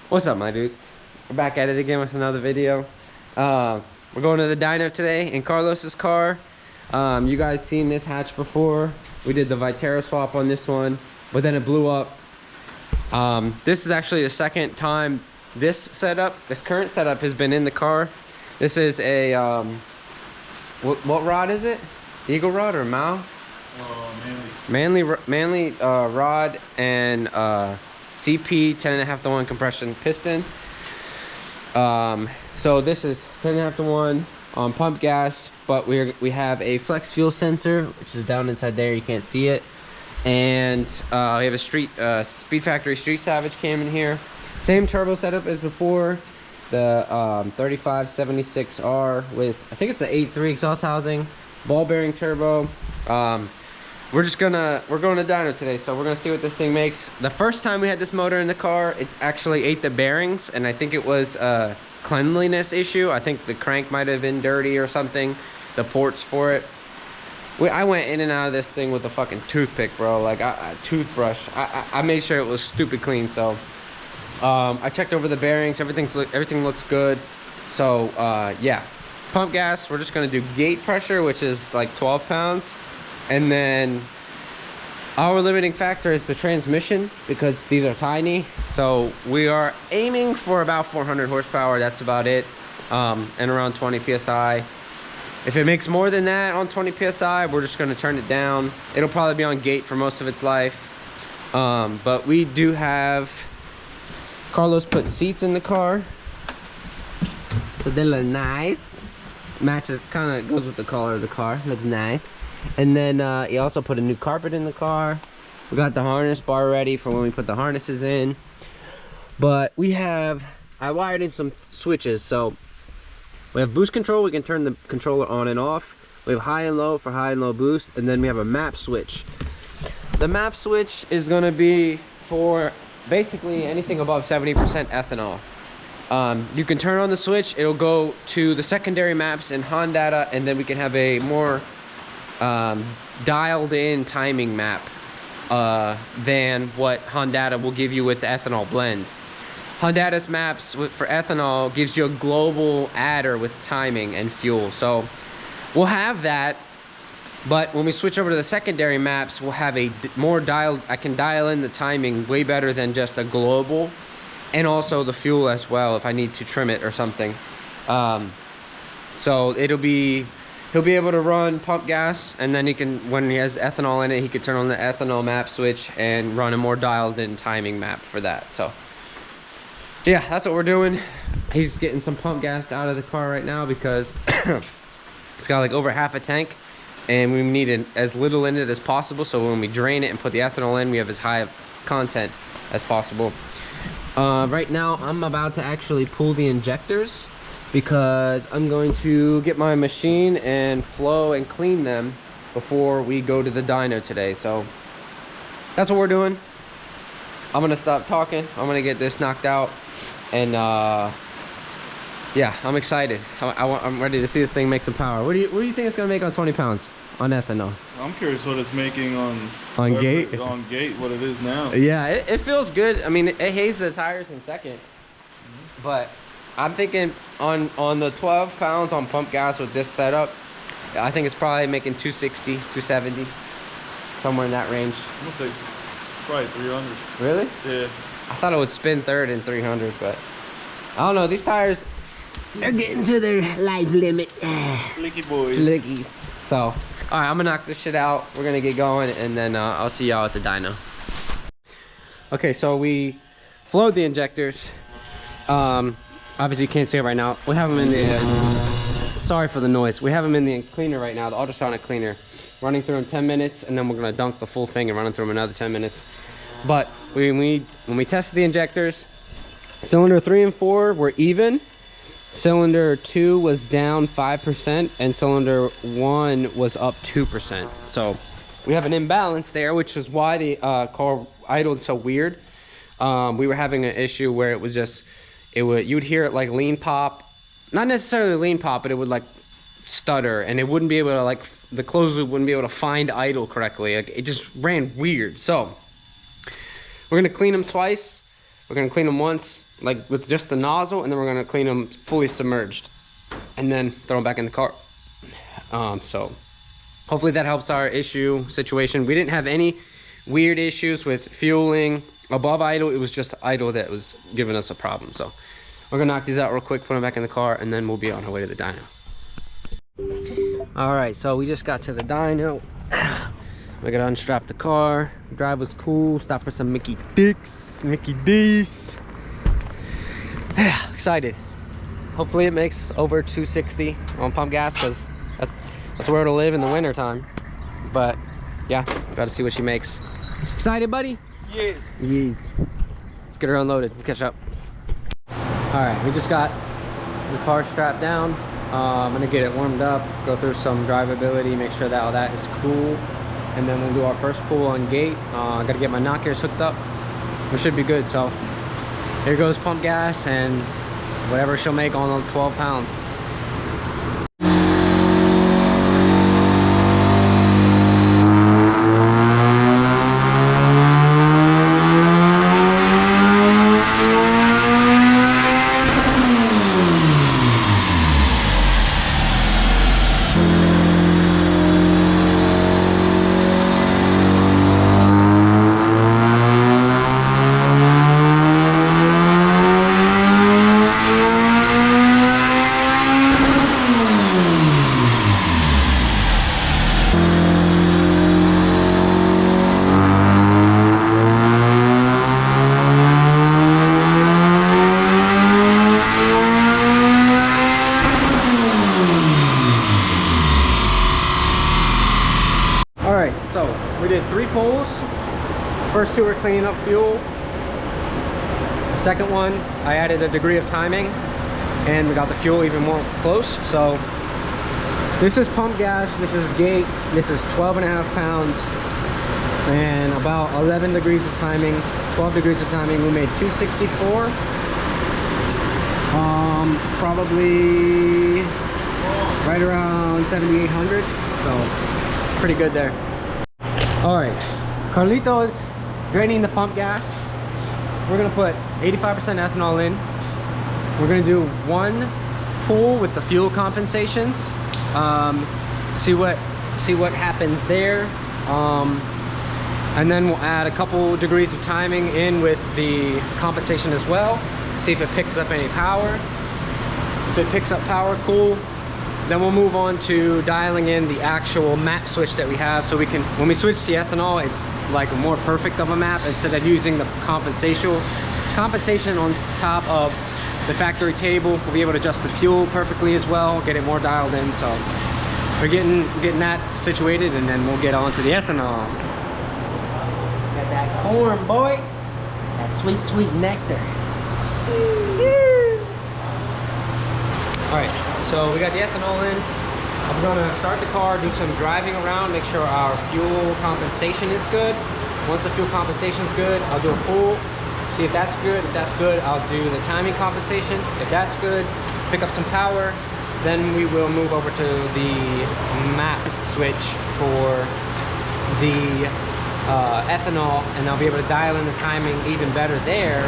What's up, my dudes? We're back at it again with another video. We're going to the dyno today in Carlos's car. You guys seen this hatch before. We did the Vitera swap on this one, but then it blew up. This is actually the second time this current setup has been in the car. This is a, what rod is it? Eagle rod or Mao? Manly rod and CP 10.5:1 compression piston. So this is 10.5:1 on pump gas, but we have a flex fuel sensor, which is down inside there. You can't see it, and we have a Speed Factory Street Savage cam in here. Same turbo setup as before, the 3576R with, I think it's the 8.3 exhaust housing, ball bearing turbo. We're going to dyno today, so we're gonna see what this thing makes. The first time we had this motor in the car, it actually ate the bearings, and I think it was a cleanliness issue. I think the crank might have been dirty or something, the ports for it. I went in and out of this thing with a fucking toothpick, bro, like a toothbrush. I made sure it was stupid clean. So I checked over the bearings, everything looks good. So yeah, pump gas, we're just gonna do gate pressure, which is like 12 pounds. And then our limiting factor is the transmission, because these are tiny. So we are aiming for about 400 horsepower. That's about it. And around 20 PSI. If it makes more than that on 20 PSI, we're just gonna turn it down. It'll probably be on gate for most of its life. But we do have, Carlos put seats in the car, so they look nice. Matches, kind of goes with the color of the car. Looks nice. And then he also put a new carpet in the car. We got the harness bar ready for when we put the harnesses in. But I wired in some switches. So we have boost control. We can turn the controller on and off. We have high and low for high and low boost. And then we have a map switch. The map switch is going to be for basically anything above 70% ethanol. You can turn on the switch. It'll go to the secondary maps in Honda, and then we can have a more dialed in timing map than what Honda will give you with the ethanol blend. Honda's maps for ethanol gives you a global adder with timing and fuel. So we'll have that, but when we switch over to the secondary maps, we'll have a more dialed, I can dial in the timing way better than just a global, and also the fuel as well if I need to trim it or something. So he'll be able to run pump gas, and then he can, when he has ethanol in it, he could turn on the ethanol map switch and run a more dialed in timing map for that. So yeah, that's what we're doing. He's getting some pump gas out of the car right now because it's got like over half a tank, and we need as little in it as possible, so when we drain it and put the ethanol in, we have as high of content as possible. Right now I'm about to actually pull the injectors, because I'm going to get my machine and flow and clean them before we go to the dyno today. So that's what we're doing. I'm gonna stop talking. I'm gonna get this knocked out, and yeah, I'm excited. I'm ready to see this thing make some power. What do you think it's gonna make on 20 pounds on ethanol? I'm curious what it's making on gate. On gate, what it is now. Yeah, it feels good. I mean, it hazes the tires in second, but I'm thinking on the 12 pounds on pump gas with this setup, I think it's probably making 260, 270, somewhere in that range. I'm gonna say probably 300. Really? Yeah. I thought it would spin third in 300, but I don't know. These tires, they're getting to their life limit. Slicky boys. Slickies. So, all right, I'm gonna knock this shit out. We're gonna get going, and then I'll see y'all at the dyno. Okay, so we flowed the injectors. Obviously you can't see it right now. We have them in the, sorry for the noise. We have them in the cleaner right now, the ultrasonic cleaner. Running through them 10 minutes, and then we're gonna dunk the full thing and running through them another 10 minutes. But when we tested the injectors, cylinder 3 and 4 were even. Cylinder 2 was down 5%, and cylinder 1 was up 2%. So we have an imbalance there, which is why the car idled so weird. We were having an issue where it was just, you'd hear it like lean pop, not necessarily lean pop, but it would like stutter, and it wouldn't be able to, like, the closed loop wouldn't be able to find idle correctly. Like, it just ran weird. So we're gonna clean them twice, We're gonna clean them once, like with just the nozzle, and then we're gonna clean them fully submerged, and then throw them back in the car. So hopefully that helps our issue situation. We didn't have any weird issues with fueling above idle. It was just idle that was giving us a problem. So we're gonna knock these out real quick, put them back in the car, and then we'll be on our way to the dyno. All right, so we just got to the dyno. We gotta unstrap the car. Drive was cool. Stop for some Mickey D's. Yeah, excited. Hopefully it makes over 260 on pump gas, because that's where it'll live in the winter time. But yeah, gotta see what she makes. Excited, buddy? Yes. Yes. Let's get her unloaded. We'll catch up. All right, we just got the car strapped down. I'm gonna get it warmed up, go through some drivability, make sure that all that is cool, and then we'll do our first pull on gate. I gotta get my knock gears hooked up. We should be good. So here goes pump gas and whatever she'll make on the 12 pounds. So we did 3 pulls. The first 2 were cleaning up fuel. The second one, I added a degree of timing, and we got the fuel even more close. So this is pump gas, this is gate, this is 12.5 pounds, and about 11 degrees of timing, 12 degrees of timing. We made 264. Probably right around 7,800. So pretty good there. All right, Carlito's draining the pump gas. We're gonna put 85% ethanol in. We're gonna do 1 pull with the fuel compensations. See what happens there. And then we'll add a couple degrees of timing in with the compensation as well. See if it picks up any power. If it picks up power, cool. Then we'll move on to dialing in the actual map switch that we have, so we can, when we switch to ethanol, it's like more perfect of a map instead of using the compensation on top of the factory table. We'll be able to adjust the fuel perfectly as well, get it more dialed in. So we're getting that situated, and then we'll get on to the ethanol. Got that corn, boy. That sweet, sweet nectar. All right. So we got the ethanol in. I'm gonna start the car, do some driving around, make sure our fuel compensation is good. Once the fuel compensation is good, I'll do a pull, see if that's good. If that's good, I'll do the timing compensation. If that's good, pick up some power. Then we will move over to the map switch for the ethanol, and I'll be able to dial in the timing even better there.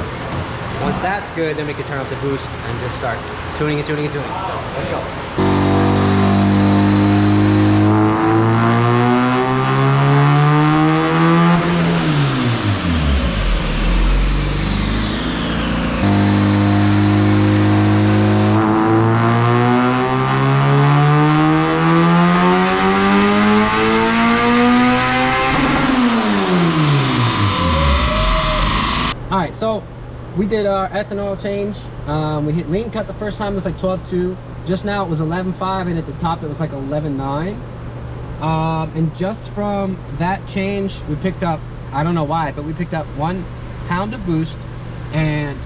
Once that's good, then we can turn up the boost and just start tuning and tuning and tuning. So let's go. All right, so we did our ethanol change. We hit lean cut the first time, it was like 12.2. Just now it was 11.5, and at the top it was like 11.9. And just from that change, we picked up, I don't know why, but we picked up 1 pound of boost and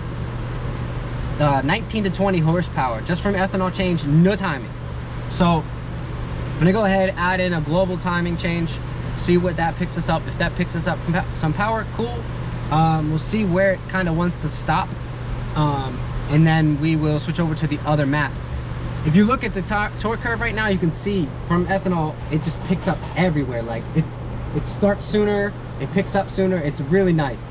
19 to 20 horsepower just from ethanol change, no timing. So I'm gonna go ahead, add in a global timing change, see what that picks us up. If that picks us up some power, cool. We'll see where it kind of wants to stop, and then we will switch over to the other map. If you look at the torque curve right now, you can see from ethanol it just picks up everywhere. Like it starts sooner, it picks up sooner. It's really nice.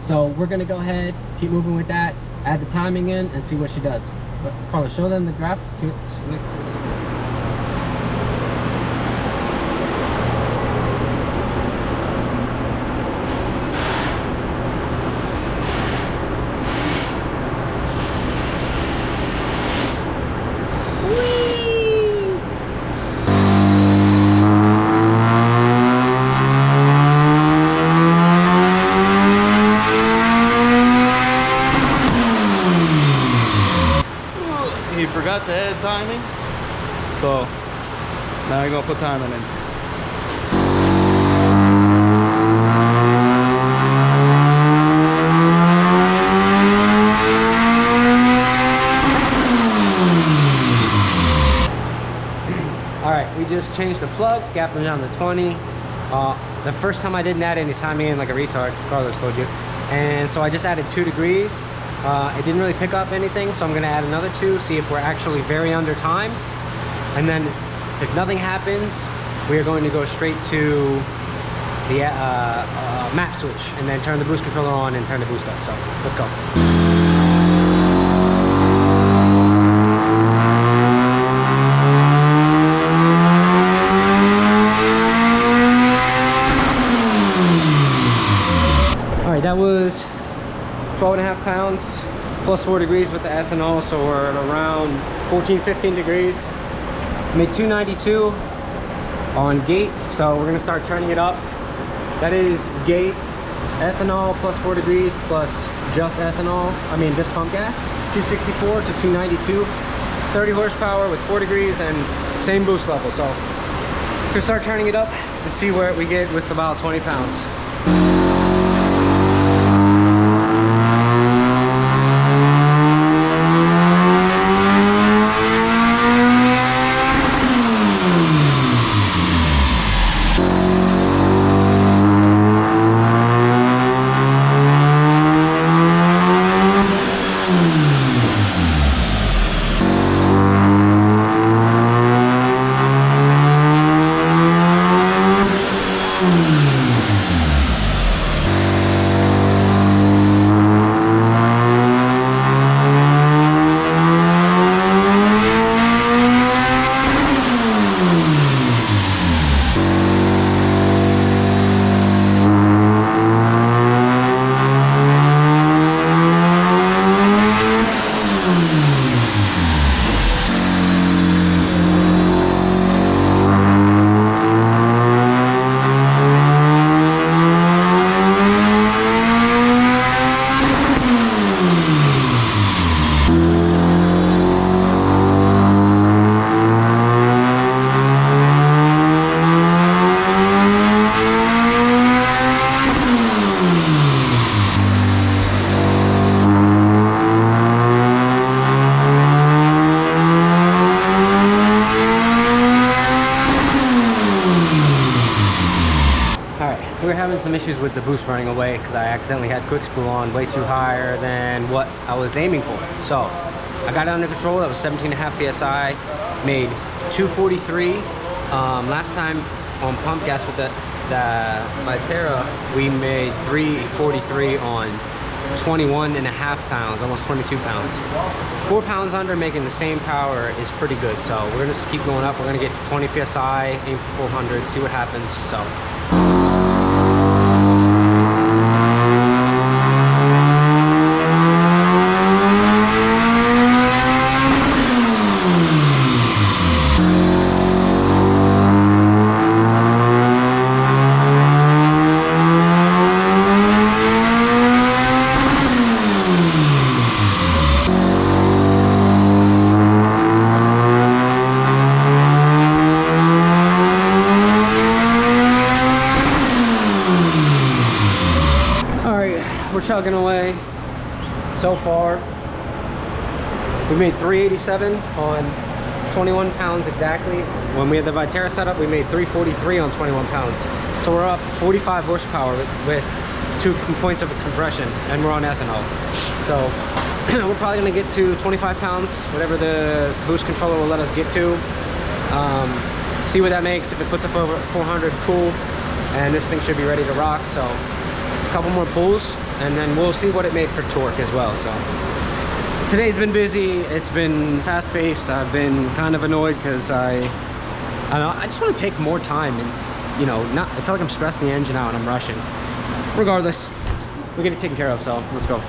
So we're gonna go ahead, keep moving with that, add the timing in, and see what she does. But Carlos, show them the graph. See what she looks. He forgot to add timing, so now you're gonna put timing in. All right, we just changed the plugs, gapped them down to 20. The first time I didn't add any timing in like a retard, Carlos told you. And so I just added 2 degrees. It didn't really pick up anything, so I'm gonna add another 2, see if we're actually very under timed. And then if nothing happens, we are going to go straight to the map switch and then turn the boost controller on and turn the boost up. So let's go. All right, that was 12.5 pounds plus 4 degrees with the ethanol, so we're at around 14-15 degrees. Made 292 on gate, so we're gonna start turning it up. That is gate ethanol plus 4 degrees plus just ethanol, just pump gas. 264 to 292, 30 horsepower with 4 degrees and same boost level. So we're gonna start turning it up and see where we get with about 20 pounds. We're having some issues with the boost running away because I accidentally had quick spool on way too higher than what I was aiming for. So I got it under control. That was 17.5 psi, made 243. Last time on pump gas with the Vitera, we made 343 on 21.5 pounds, almost 22 pounds. 4 pounds under, making the same power is pretty good. So we're gonna just keep going up. We're gonna get to 20 psi, aim for 400, see what happens. So. We're chugging away so far. We made 387 on 21 pounds exactly. When we had the Vitera set up, we made 343 on 21 pounds. So we're up 45 horsepower with 2 points of compression, and we're on ethanol. So we're probably gonna get to 25 pounds, whatever the boost controller will let us get to. See what that makes. If it puts up over 400, cool. And this thing should be ready to rock. So a couple more pulls and then we'll see what it made for torque as well. So today's been busy. It's been fast-paced. I've been kind of annoyed because I don't know, I just want to take more time and, you know, I feel like I'm stressing the engine out and I'm rushing. Regardless, we'll get it taken care of, so let's go.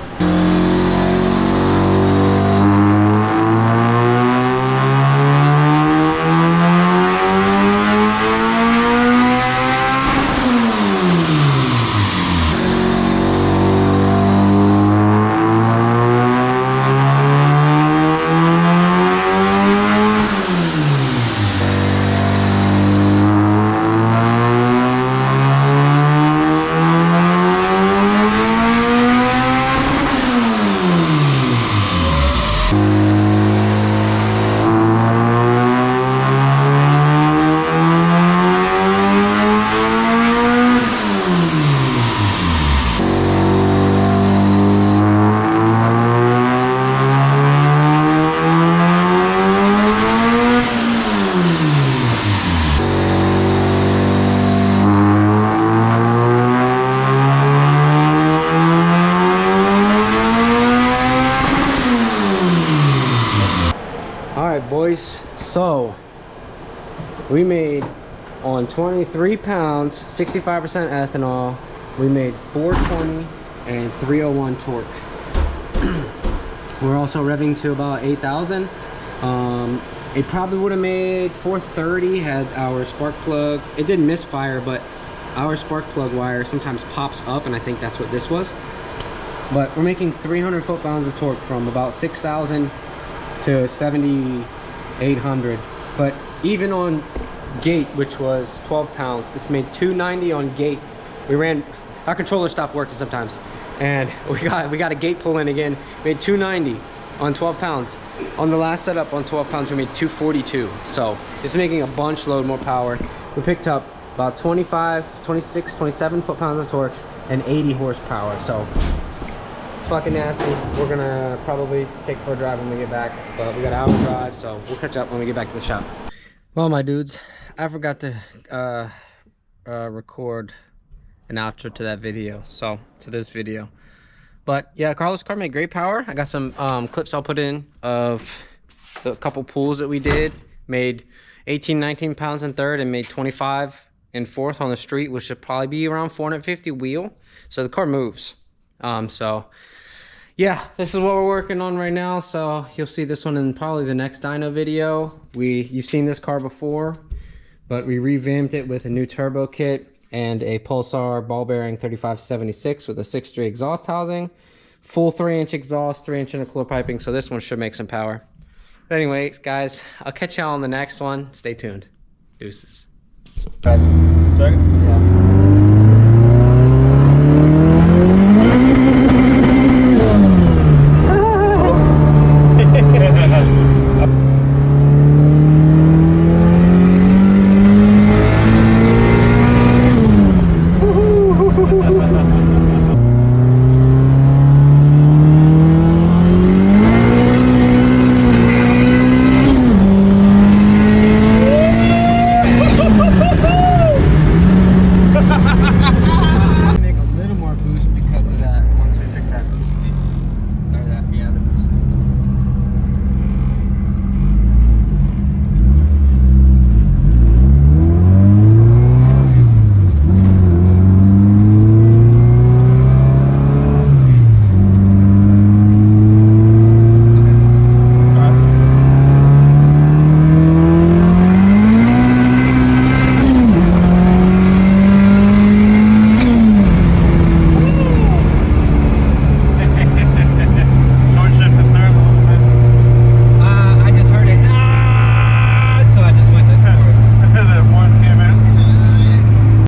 Boys, so we made on 23 pounds 65% ethanol, we made 420 and 301 torque. We're also revving to about 8,000. It probably would have made 430 had our spark plug, it didn't misfire, but our spark plug wire sometimes pops up, and I think that's what this was. But we're making 300 foot-pounds of torque from about 6,000 to 7,800. But even on gate, which was 12 pounds, this made 290 on gate. We ran, our controller stopped working sometimes, and we got a gate pull in again, made 290 on 12 pounds. On the last setup on 12 pounds, we made 242. So it's making a bunch load more power. We picked up about 25, 26, 27 foot-pounds of torque and 80 horsepower. So it's fucking nasty. We're gonna probably take it for a drive when we get back, but we got an hour drive, so we'll catch up when we get back to the shop. Well, my dudes, I forgot to record an outro to that video, so to this video. But yeah, Carlos' car made great power. I got some clips I'll put in of the couple pulls that we did. Made 18, 19 pounds in third and made 25 in fourth on the street, which should probably be around 450 wheel. So the car moves. So yeah, this is what we're working on right now. So you'll see this one in probably the next dyno video. You've seen this car before, but we revamped it with a new turbo kit and a Pulsar ball bearing 3576 with a 6.3 exhaust housing, full 3-inch exhaust, 3-inch intercooler piping. So this one should make some power. But anyways, guys, I'll catch y'all on the next one. Stay tuned. Deuces. Second? Yeah.